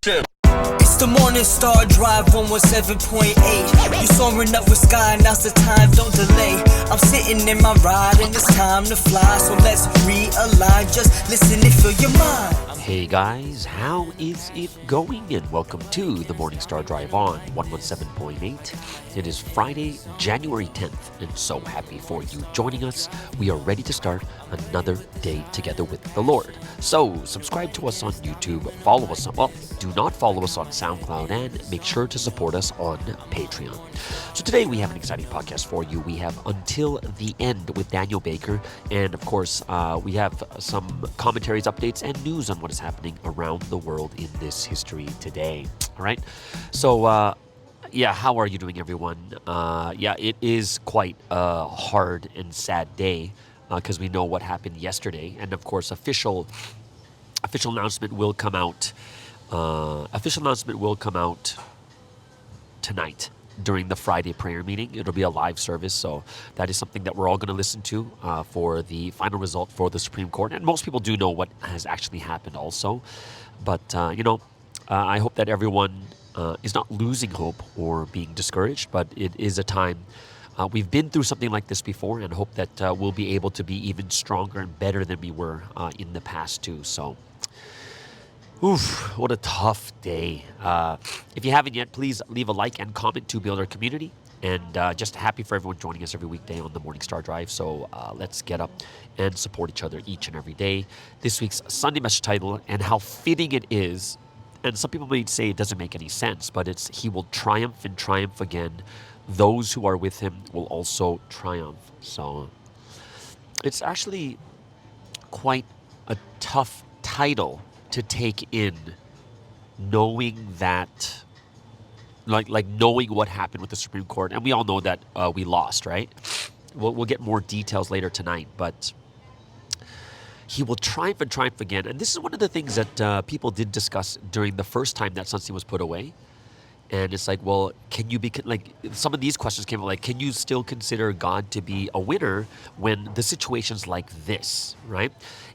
It's the Morning Star Drive 117.8. You soaring up with sky, now's the time, don't delay. I'm sitting in my ride and it's time to fly. So let's realign, just listen and fill your mind. Hey guys, how is it going? And welcome to the Morning Star Drive on 117.8. It is Friday, January 10th, and so happy for you joining us. We are ready to start another day together with the Lord. So subscribe to us on YouTube, follow us on, do not follow us on SoundCloud, and make sure to support us on Patreon. So today we have an exciting podcast for you. We have Until the End with Daniel Baker, and of course we have some commentaries, updates, and news on what is happening around the world in this history today. All right, so how are you doing, everyone? It is quite a hard and sad day because we know what happened yesterday, and of course official announcement will come out. Official announcement will come out tonight during the Friday prayer meeting. It'll be a live service, so that is something that we're all going to listen to for the final result for the Supreme Court. And most people do know what has actually happened also. But, I hope that everyone is not losing hope or being discouraged, but it is a time. We've been through something like this before, and hope that we'll be able to be even stronger and better than we were in the past too. So, what a tough day. If you haven't yet, please leave a like and comment to build our community. And just happy for everyone joining us every weekday on the Morning Star Drive. So let's get up and support each other each and every day. This week's Sunday message title, and how fitting it is, and some people may say it doesn't make any sense, but it's "He will triumph and triumph again. Those who are with him will also triumph." So it's actually quite a tough title to take in, knowing that, like knowing what happened with the Supreme Court, and we all know that we lost, right? We'll get more details later tonight, but he will triumph and triumph again. And this is one of the things that people did discuss during the first time that Sunday was put away. And it's like, well, can you be, like, some of these questions came up, like, can you still consider God to be a winner when the situation's like this, right?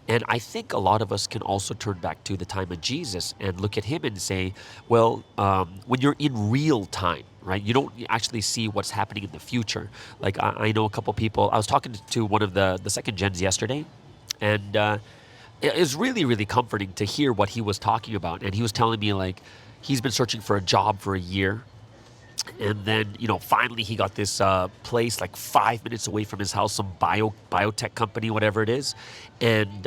And I think a lot of us can also turn back to the time of Jesus and look at him and say, well, when you're in real time, right, you don't actually see what's happening in the future. Like, I know a couple people, I was talking to one of the second gens yesterday, and it was really, really comforting to hear what he was talking about. And he was telling me, like, he's been searching for a job for a year. And then, finally he got this place like 5 minutes away from his house, some biotech company, whatever it is. And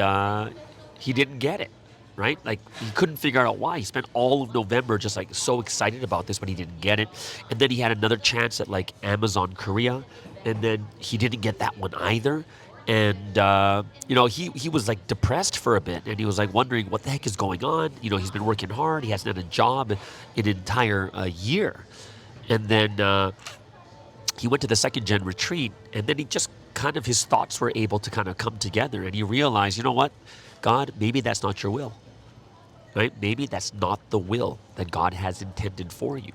he didn't get it, right? Like, he couldn't figure out why. He spent all of November just like so excited about this, but he didn't get it. And then he had another chance at like Amazon Korea. And then he didn't get that one either. And, he was like depressed for a bit, and he was like wondering what the heck is going on. He's been working hard. He hasn't had a job in an entire year. And then he went to the second gen retreat, and then he just kind of, his thoughts were able to kind of come together, and he realized, you know what, God, maybe that's not your will, right? Maybe that's not the will that God has intended for you.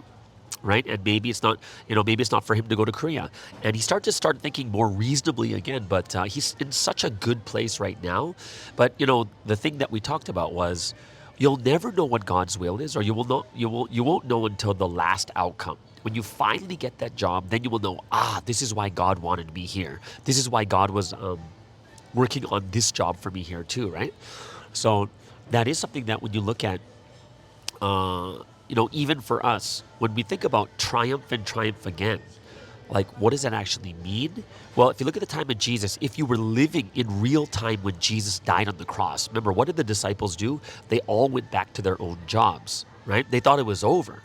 Right? And maybe it's not, maybe it's not for him to go to Korea. And he started thinking more reasonably again, but he's in such a good place right now. But, the thing that we talked about was, you'll never know what God's will is, or you won't know until the last outcome. When you finally get that job, then you will know, this is why God wanted me here. This is why God was working on this job for me here too, right? So that is something that when you look at, even for us, when we think about triumph and triumph again, like, what does that actually mean? Well, if you look at the time of Jesus, if you were living in real time when Jesus died on the cross, remember, what did the disciples do? They all went back to their own jobs, right? They thought it was over.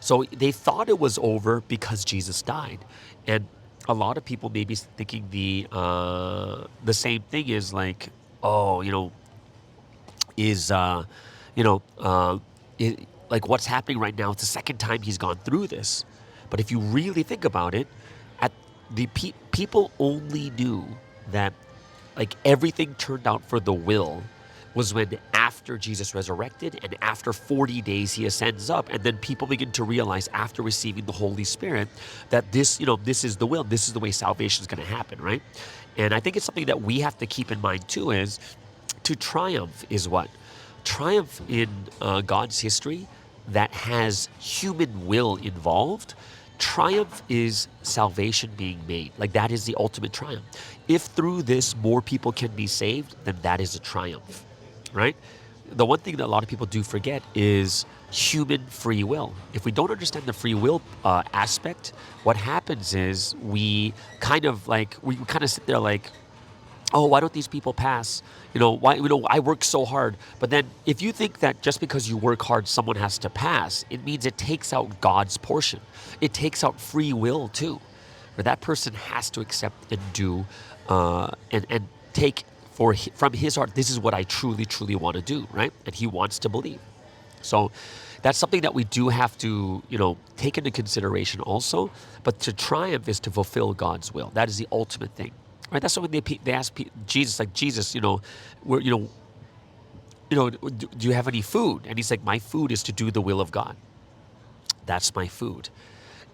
So they thought it was over because Jesus died. And a lot of people may be thinking the same thing is like, like, what's happening right now? It's the second time he's gone through this. But if you really think about it, people only knew that, like, everything turned out for the will was when after Jesus resurrected and after 40 days he ascends up, and then people begin to realize after receiving the Holy Spirit that this is the will, this is the way salvation is going to happen, right? And I think it's something that we have to keep in mind too, is to triumph is what? triumph in God's history that has human will involved, triumph is salvation being made. Like that is the ultimate triumph. If through this more people can be saved, then that is a triumph, right? The one thing that a lot of people do forget is human free will. If we don't understand the free will aspect, what happens is we kind of sit there like, oh, why don't these people pass? Why? I work so hard. But then if you think that just because you work hard, someone has to pass, it means it takes out God's portion. It takes out free will too, where that person has to accept and do and take from his heart, this is what I truly, truly want to do, right? And he wants to believe. So that's something that we do have to, take into consideration also. But to triumph is to fulfill God's will. That is the ultimate thing. Right, that's what when they ask Jesus, like, Jesus, do you have any food? And he's like, my food is to do the will of God. That's my food.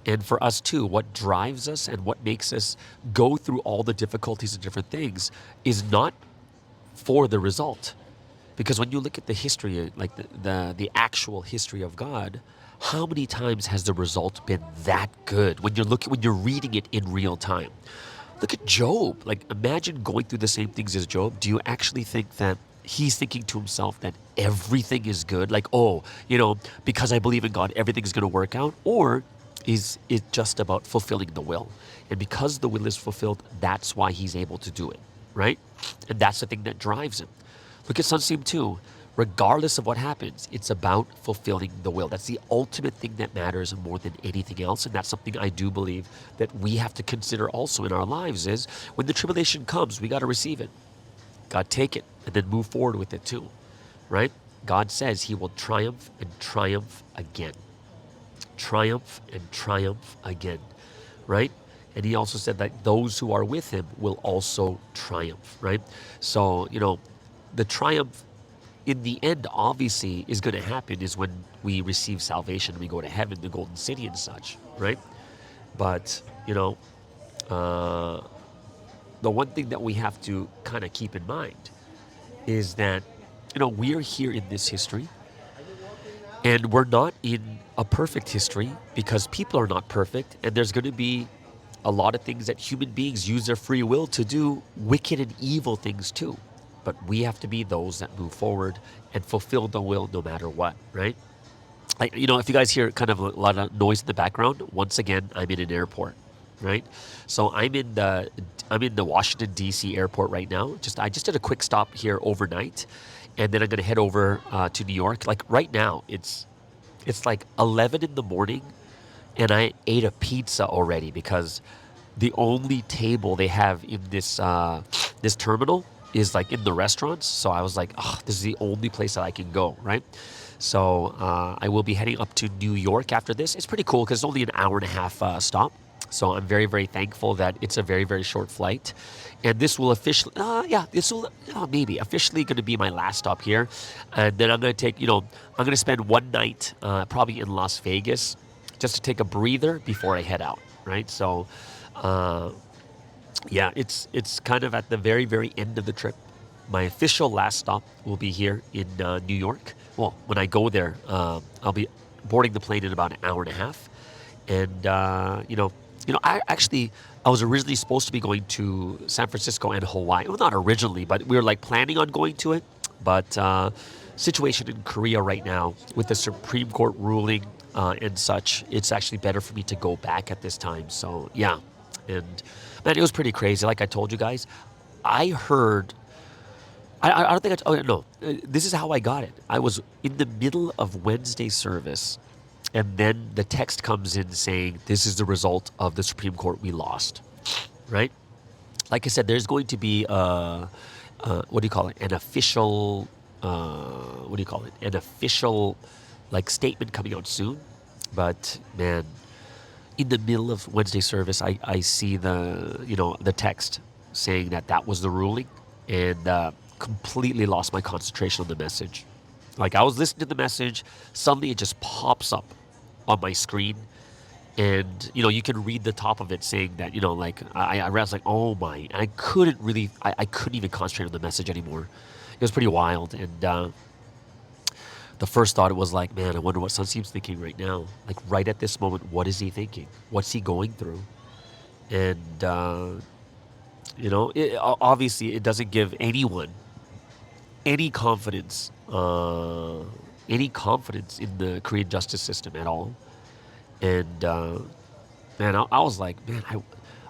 And for us too, what drives us and what makes us go through all the difficulties and different things is not for the result. Because when you look at the history, like the actual history of God, how many times has the result been that good when you're reading it in real time? Look at Job. Like, imagine going through the same things as Job. Do you actually think that he's thinking to himself that everything is good? Like, because I believe in God, everything's going to work out? Or is it just about fulfilling the will? And because the will is fulfilled, that's why he's able to do it, right? And that's the thing that drives him. Look at Sunseam too. Regardless of what happens, it's about fulfilling the will. That's the ultimate thing that matters more than anything else. And that's something I do believe that we have to consider also in our lives is when the tribulation comes, we got to receive it. God take it and then move forward with it too, right? God says he will triumph and triumph again. Triumph and triumph again, right? And he also said that those who are with him will also triumph, right? So, the triumph in the end, obviously, is going to happen is when we receive salvation, we go to heaven, the golden city and such, right? But, the one thing that we have to kind of keep in mind is that, we're here in this history, and we're not in a perfect history because people are not perfect, and there's going to be a lot of things that human beings use their free will to do wicked and evil things too. But we have to be those that move forward and fulfill the will no matter what, right? If you guys hear kind of a lot of noise in the background, once again, I'm in an airport, right? So I'm in the Washington, D.C. airport right now. I just did a quick stop here overnight, and then I'm going to head over to New York. Like right now, it's like 11 in the morning, and I ate a pizza already because the only table they have in this terminal is like in the restaurants. So I was like, this is the only place that I can go, right? So I will be heading up to New York after this. It's pretty cool because it's only an hour and a half stop. So I'm very, very thankful that it's a very, very short flight. And this will officially, maybe officially going to be my last stop here. And then I'm going to take, I'm going to spend one night probably in Las Vegas just to take a breather before I head out, right? So, it's kind of at the very, very end of the trip. My official last stop will be here in New York. Well, when I go there, I'll be boarding the plane in about an hour and a half. And, I was originally supposed to be going to San Francisco and Hawaii. Well, not originally, but we were like planning on going to it. But situation in Korea right now with the Supreme Court ruling and such, it's actually better for me to go back at this time. So, yeah. And, man, it was pretty crazy. Like I told you guys, I heard... I don't think this is how I got it. I was in the middle of Wednesday service, and then the text comes in saying, this is the result of the Supreme Court, we lost, right? Like I said, there's going to be, an official, an official, statement coming out soon. But, man, in the middle of Wednesday service, I see the text saying that was the ruling, and completely lost my concentration on the message. Like I was listening to the message, suddenly it just pops up on my screen, and you can read the top of it saying that I was like, oh my, and I couldn't even concentrate on the message anymore. It was pretty wild, and the first thought was like, man, I wonder what Sunseem's thinking right now. Like right at this moment, what is he thinking? What's he going through? And obviously, it doesn't give anyone any confidence, in the Korean justice system at all. And man, I was like, man,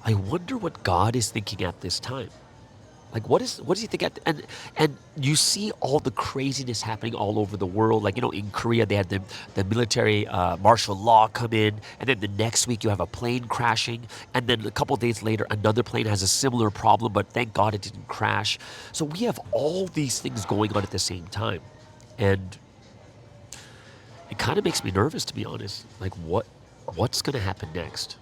I wonder what God is thinking at this time. Like, what does he think at and you see all the craziness happening all over the world. Like, in Korea they had the military martial law come in, and then the next week you have a plane crashing, and then a couple days later another plane has a similar problem, but thank God it didn't crash. So we have all these things going on at the same time, and it kind of makes me nervous, to be honest. Like, what's going to happen next?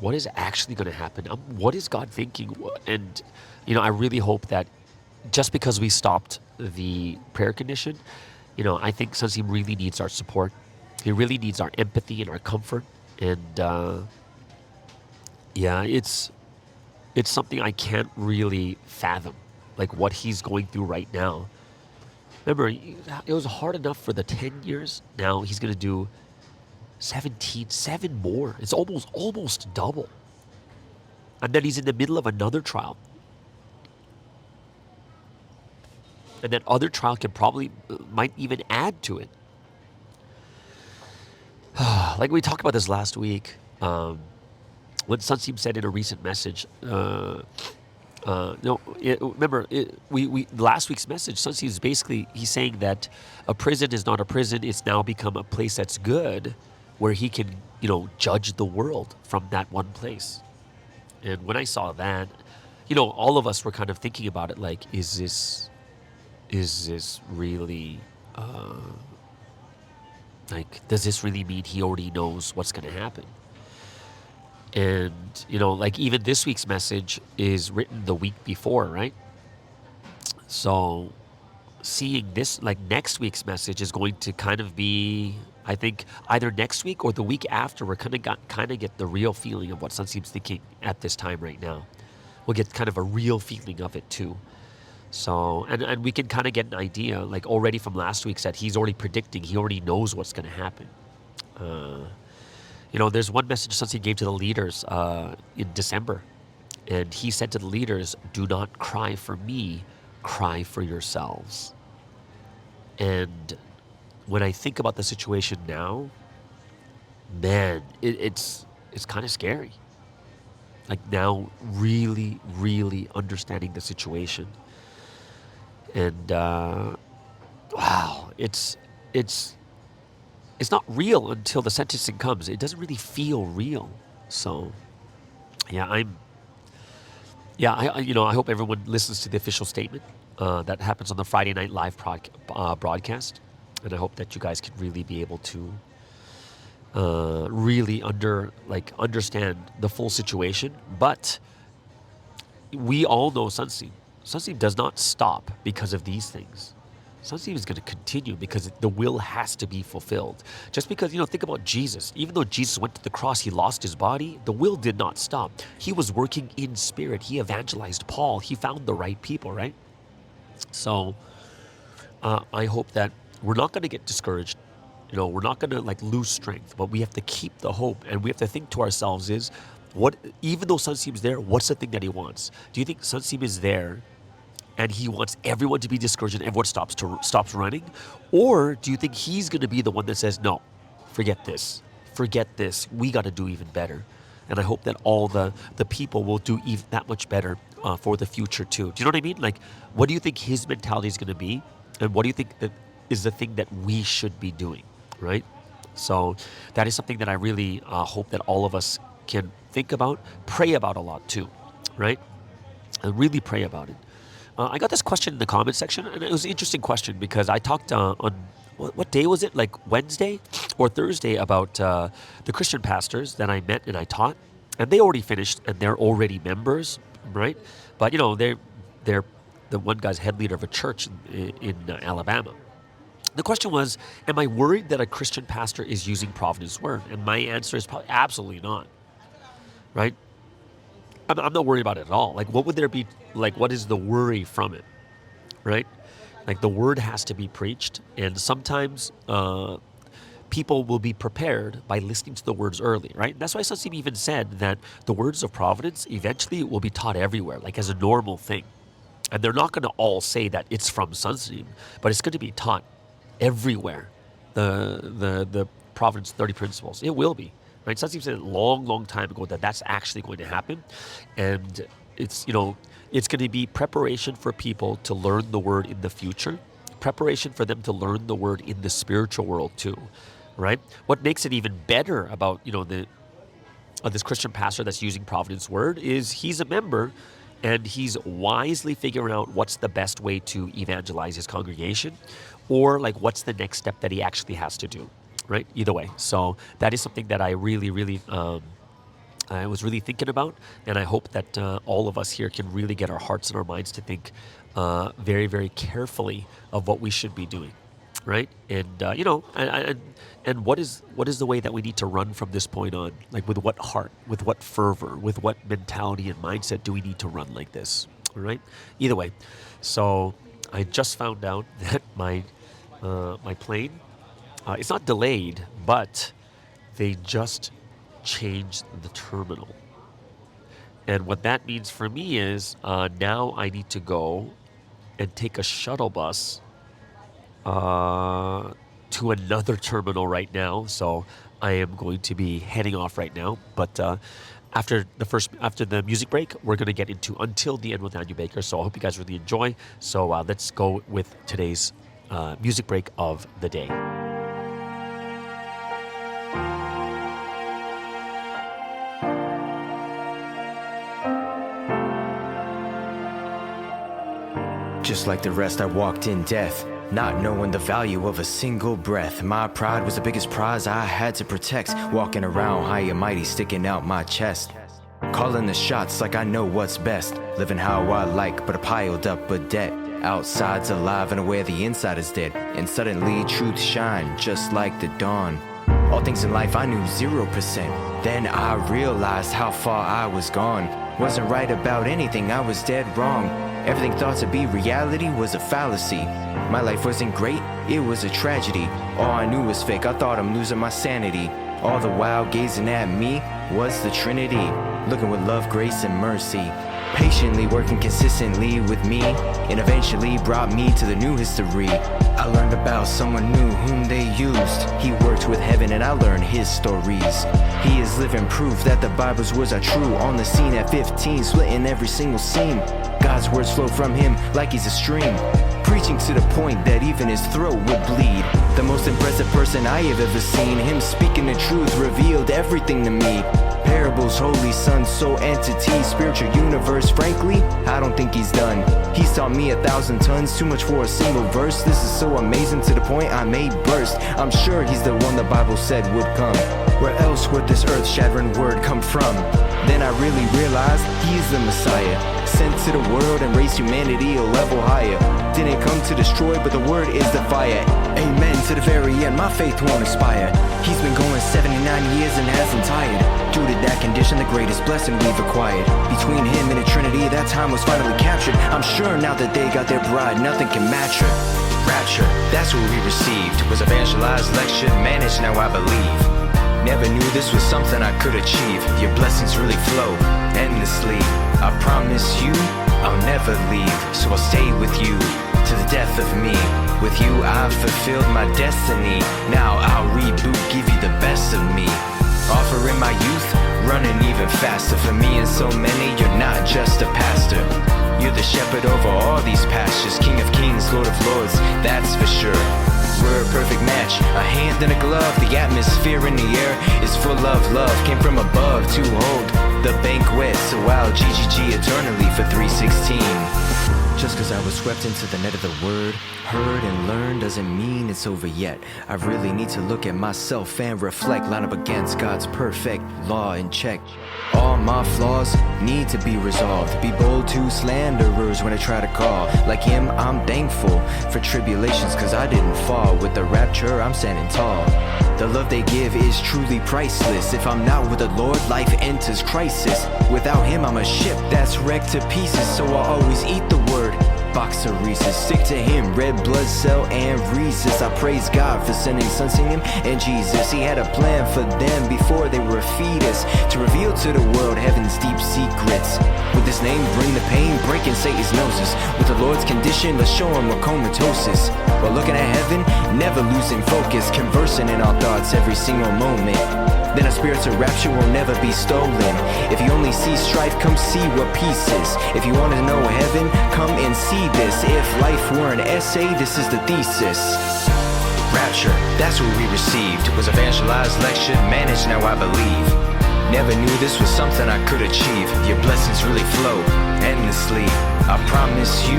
What is actually going to happen? What is God thinking? And, I really hope that just because we stopped the prayer condition, I think Sunseem really needs our support. He really needs our empathy and our comfort. And, it's something I can't really fathom, like what he's going through right now. Remember, it was hard enough for the 10 years. Now he's going to do 7 more. It's almost double. And then he's in the middle of another trial. And that other trial might even add to it. Like we talked about this last week, when Sunseem said in a recent message, last week's message, Sunseem is basically, he's saying that a prison is not a prison. It's now become a place that's good, where he can, judge the world from that one place. And when I saw that, all of us were kind of thinking about it, like, is this really, does this really mean he already knows what's going to happen? And, like even this week's message is written the week before, right? So seeing this, like next week's message is going to kind of be, I think, either next week or the week after, we're kind of get the real feeling of what Sunseem's thinking at this time right now. We'll get kind of a real feeling of it too. So, and we can kind of get an idea, like already from last week's, that he's already predicting, he already knows what's going to happen. There's one message Sunseem gave to the leaders in December, and he said to the leaders, "Do not cry for me, cry for yourselves." And when I think about the situation now, man, it's kind of scary. Like now, really, really understanding the situation, and wow, it's not real until the sentencing comes. It doesn't really feel real. So, I hope everyone listens to the official statement that happens on the Friday night live broadcast, and I hope that you guys can really be able to really understand the full situation. But we all know Sunseem. Sunseem does not stop because of these things. Sunseem is going to continue because the will has to be fulfilled. Just because, think about Jesus. Even though Jesus went to the cross, he lost his body, the will did not stop. He was working in spirit. He evangelized Paul. He found the right people, right? So I hope that we're not going to get discouraged. We're not going to lose strength, but we have to keep the hope, and we have to think to ourselves is, even though Sunseem's there, what's the thing that he wants? Do you think Sunseem is there and he wants everyone to be discouraged and everyone stops running? Or do you think he's going to be the one that says, no, forget this, we got to do even better? And I hope that all the people will do even that much better for the future too. Do you know what I mean? Like, what do you think his mentality is going to be? And what do you think that is the thing that we should be doing, right? So that is something that I really hope that all of us can think about, pray about a lot too, right? And really pray about it. I got this question in the comment section, and it was an interesting question because I talked on, what day was it? Like Wednesday or Thursday about the Christian pastors that I met and I taught, and they already finished and they're already members, right? But they're the one guy's head leader of a church in Alabama. The question was, am I worried that a Christian pastor is using Providence word? And my answer is probably absolutely not, right? I'm not worried about it at all. Like, what would there be, what is the worry from it, right? Like the word has to be preached, and sometimes people will be prepared by listening to the words early, right? That's why Sunseem even said that the words of providence eventually will be taught everywhere, like as a normal thing. And they're not going to all say that it's from Sunseem, but it's going to be taught everywhere. The Providence 30 Principles, it will be, right? Sunseem said a long time ago that that's actually going to happen, and it's it's going to be preparation for people to learn the word in the future, preparation for them to learn the word in the spiritual world too, right? What makes it even better about this Christian pastor that's using Providence word is he's a member. And he's wisely figuring out what's the best way to evangelize his congregation, or like what's the next step that he actually has to do, right? Either way. So that is something that I really, I was really thinking about. And I hope that all of us here can really get our hearts and our minds to think very, very carefully of what we should be doing, right? And, and what is the way that we need to run from this point on? Like with what heart, with what fervor, with what mentality and mindset do we need to run like this, right? Either way. So I just found out that my plane, it's not delayed, but they just changed the terminal. And what that means for me is now I need to go and take a shuttle bus to another terminal right now. So I am going to be heading off right now. But after the music break, we're going to get into Until the End with Andrew Baker. So I hope you guys really enjoy. So let's go with today's music break of the day. Just like the rest, I walked in death, not knowing the value of a single breath. My pride was the biggest prize I had to protect, walking around high and mighty, sticking out my chest, calling the shots like I know what's best, living how I like, but I piled up a debt. Outside's alive and aware the inside is dead, and suddenly truth shine just like the dawn. All things in life I knew 0%. Then I realized how far I was gone. Wasn't right about anything, I was dead wrong. Everything thought to be reality was a fallacy. My life wasn't great, it was a tragedy. All I knew was fake, I thought I'm losing my sanity. All the while gazing at me was the Trinity, looking with love, grace, and mercy. Patiently working consistently with me, and eventually brought me to the new history. I learned about someone new whom they used. He worked with heaven and I learned his stories. He is living proof that the Bible's words are true. On the scene at 15, splitting every single seam. God's words flow from him like he's a stream, preaching to the point that even his throat would bleed. The most impressive person I have ever seen. Him speaking the truth revealed everything to me. Parables, holy son, soul entity, spiritual universe. Frankly, I don't think he's done. He's taught me 1,000 tons, too much for a single verse. This is so amazing to the point I may burst. I'm sure he's the one the Bible said would come. Where else would this earth-shattering word come from? Then I really realized he is the Messiah, sent to the world and raised humanity a level higher. Didn't come to destroy, but the word is the fire. Amen to the very end, my faith won't expire. He's been going 79 years and hasn't tired. Due to that condition, the greatest blessing we've acquired. Between him and the Trinity, that time was finally captured. I'm sure now that they got their bride, nothing can match her. Rapture, that's what we received. Was evangelized, lectured, managed, now I believe. Never knew this was something I could achieve. Your blessings really flow endlessly. I promise you, I'll never leave. So I'll stay with you to the death of me. With you I've fulfilled my destiny. Now I'll reboot, give you the best of me. Offering my youth, running even faster. For me and so many, you're not just a pastor. You're the shepherd over all these pastures. King of kings, Lord of lords, that's for sure. We're a perfect match, a hand and a glove. The atmosphere in the air is full of love. Came from above to hold the banquet. So I'll GGG eternally for 316. Just cause I was swept into the net of the word, heard and learned, doesn't mean it's over yet. I really need to look at myself and reflect, line up against God's perfect law and check. All my flaws need to be resolved. Be bold to slanderers when I try to call. Like him, I'm thankful for tribulations, cause I didn't fall. With the rapture, I'm standing tall. The love they give is truly priceless. If I'm not with the Lord, life enters crisis. Without him, I'm a ship that's wrecked to pieces. So I'll always eat the word, box of Reese's. Stick to him, red blood cell and Reese's. I praise God for sending Son, sing him, and Jesus. He had a plan for them before they were a fetus, to reveal to the world heaven's deep secrets. With his name, bring the pain, breaking Satan's noses. With the Lord's condition, let's show him a comatosis. While looking at heaven, never losing focus, conversing in our thoughts every single moment. Then a spiritual rapture will never be stolen. If you only see strife, come see what peace is. If you want to know heaven, come and see this. If life were an essay, this is the thesis. Rapture, that's what we received. Was evangelized, lectured, managed, now I believe. Never knew this was something I could achieve. Your blessings really flow endlessly. I promise you,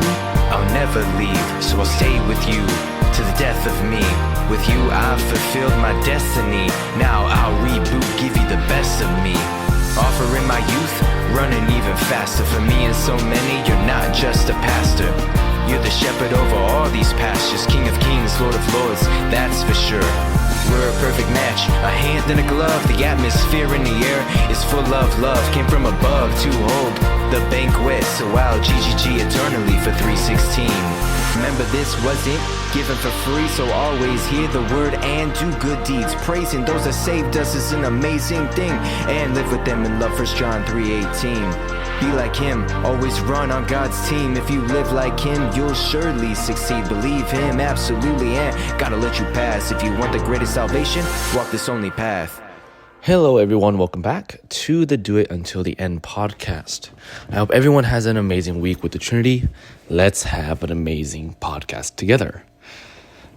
I'll never leave. So I'll stay with you to the death of me. With you I've fulfilled my destiny. Now I'll reboot, give you the best of me. Offering my youth, running even faster. For me and so many, you're not just a pastor. You're the shepherd over all these pastures. King of kings, Lord of lords, that's for sure. We're a perfect match, a hand in a glove. The atmosphere in the air is full of love. Came from above to hold the banquet. So I'll GGG eternally for 316. Remember, this wasn't given for free, so always hear the word and do good deeds. Praising those that saved us is an amazing thing, and live with them in love. 1 John 3:18. Be like him, always run on God's team. If you live like him, you'll surely succeed. Believe him, absolutely, and gotta let you pass. If you want the greatest salvation, walk this only path. Hello everyone, welcome back to the Do It Until the End podcast. I hope everyone has an amazing week with the Trinity. Let's have an amazing podcast together.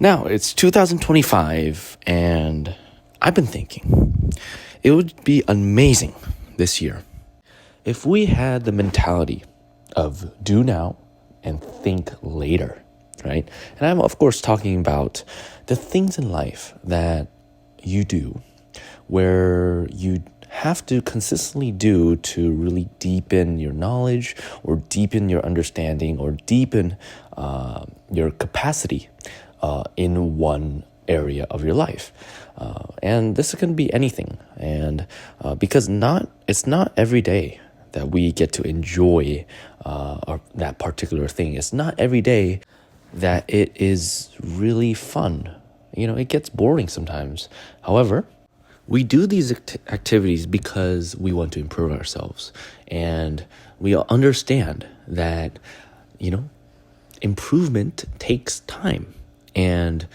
Now, it's 2025 and I've been thinking it would be amazing this year if we had the mentality of do now and think later, right? And I'm of course talking about the things in life that you do where you have to consistently do to really deepen your knowledge or deepen your understanding or deepen your capacity in one area of your life. And this can be anything. And because it's not every day that we get to enjoy that particular thing. It's not every day that it is really fun. You know, it gets boring sometimes. However, we do these activities because we want to improve ourselves. And we understand that, you know, improvement takes time. And,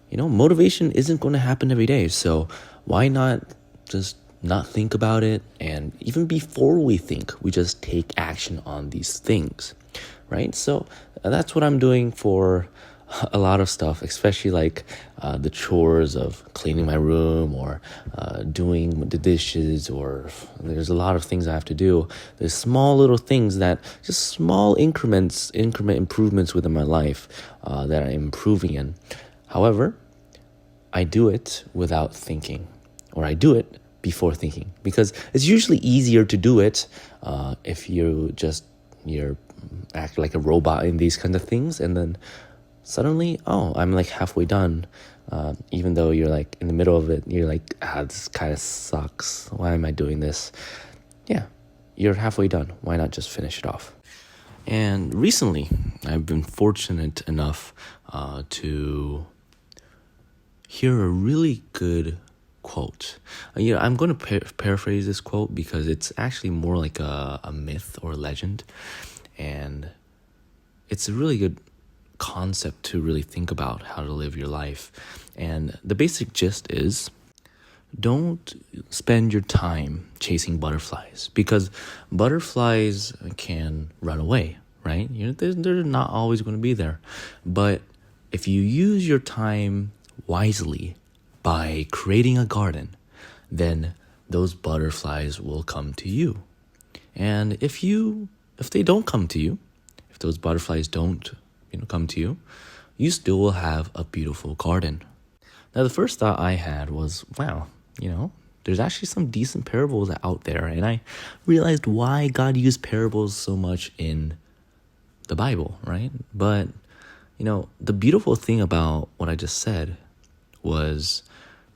you know, motivation isn't going to happen every day. So why not just not think about it? And even before we think, we just take action on these things, right? So that's what I'm doing for a lot of stuff, especially like the chores of cleaning my room or doing the dishes, or there's a lot of things I have to do. There's small little things that just small increment improvements within my life that I'm improving in. However, I do it without thinking, or I do it before thinking, because it's usually easier to do it if you're act like a robot in these kind of things, and then suddenly, I'm like halfway done. Even though you're like in the middle of it, you're like, this kind of sucks. Why am I doing this? Yeah, you're halfway done. Why not just finish it off? And recently, I've been fortunate enough to hear a really good quote. I'm going to paraphrase this quote because it's actually more like a myth or a legend. And it's a really good concept to really think about how to live your life. And the basic gist is, don't spend your time chasing butterflies, because butterflies can run away, right? They're not always going to be there. But if you use your time wisely by creating a garden, then those butterflies will come to you. And if they don't come to you, if those butterflies don't come to you, you still will have a beautiful garden. Now, the first thought I had was, wow, there's actually some decent parables out there. And I realized why God used parables so much in the Bible, right? But, the beautiful thing about what I just said was,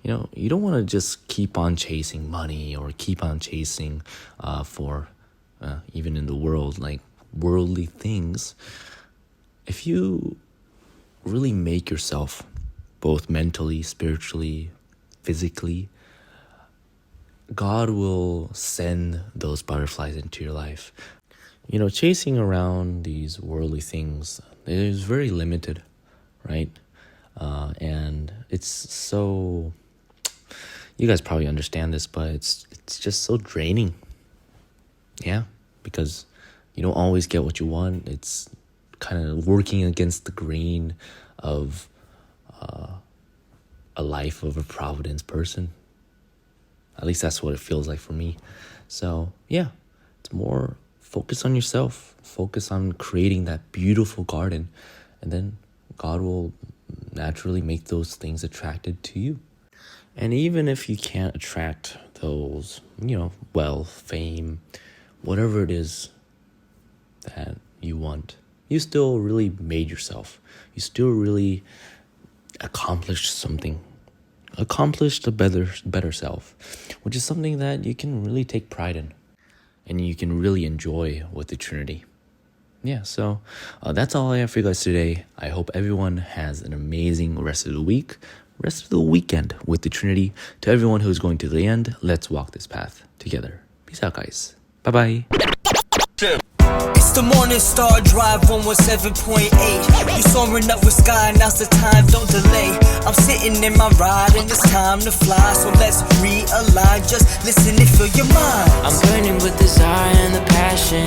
you don't want to just keep on chasing money or keep on chasing for even in the world, like worldly things. if you really make yourself, both mentally, spiritually, physically, God will send those butterflies into your life. You know, chasing around these worldly things is very limited, right? And it's so, you guys probably understand this, but it's just so draining. Yeah, because you don't always get what you want. It's kind of working against the grain of a life of a Providence person. At least that's what it feels like for me. So yeah, it's more focus on yourself. Focus on creating that beautiful garden. And then God will naturally make those things attracted to you. And even if you can't attract those, you know, wealth, fame, whatever it is that you want, you still really made yourself. You still really accomplished something. Accomplished a better self, which is something that you can really take pride in and you can really enjoy with the Trinity. Yeah, so that's all I have for you guys today. I hope everyone has an amazing rest of the week, rest of the weekend with the Trinity. To everyone who's going to the end, let's walk this path together. Peace out, guys. Bye-bye. It's the Morning Star Drive 117.8. You soaring up with sky, now's the time, don't delay. I'm sitting in my ride and it's time to fly. So let's realign, just listen and feel your mind. I'm burning with desire and the passion.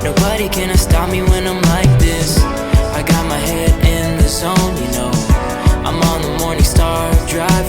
Nobody can stop me when I'm like this. I got my head in the zone, you know. I'm on the Morning Star Drive.